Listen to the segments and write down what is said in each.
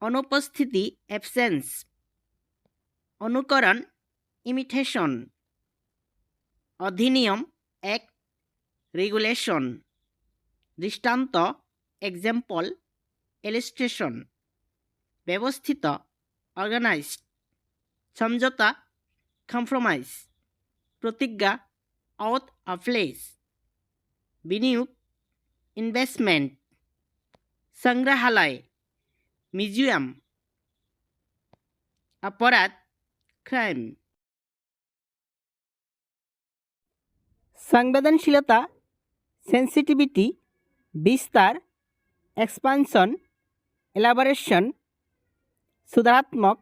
অনুপস্থিতি অ্যাবসেন্স, অনুকরণ ইমিটেশন, অধিনিয়ম act regulation, দৃষ্টান্ত এক্সাম্পল ইলিস্ট্রেশন, ব্যবস্থিত অর্গানাইজড, সমঝোতা কম্প্রোমাইজ, প্রতিজ্ঞা অথ অফ প্লেস, বিনিয়োগ ইনভেস্টমেন্ট, সংগ্রহালয় মিউজিয়াম, অপরাধ ক্রাইম। সংবেদনশীলতা সেন্সিটিভিটি, বিস্তার এক্সপানশন, এলাবোরেশন, সুধারাত্মক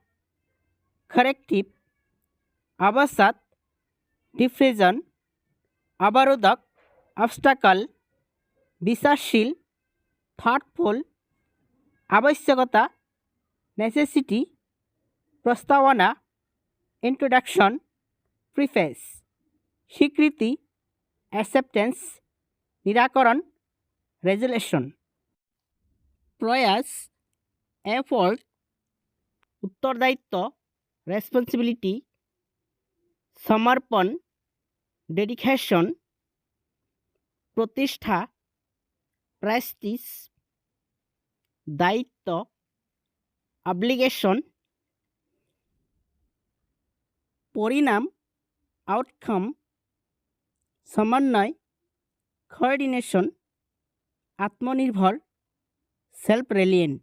কারেক্টিভ, অবসাদ ডিফ্রেশন, অবরোধক অবস্টাকল, বিশ্বাসশীল থটফুল, আবশ্যকতা নেসেসিটি, প্রস্তাবনা ইন্ট্রোডাকশন, প্রিফেস, স্বীকৃতি অ্যাকসেপ্টেন্স, নিরাকরণ রেজুলেশন, প্রয়াস এফোর্ট, উত্তরদায়িত্ব রেসপন্সিবিলিটি, সমর্পণ ডেডিকেশন, প্রতিষ্ঠা প্রেস্টিজ, দায়িত্ব অব্লিগেশন, পরিণাম আউটকাম, সমন্বয় কোঅর্ডিনেশন, আত্মনির্ভর সেলফ রিলিয়েন্ট।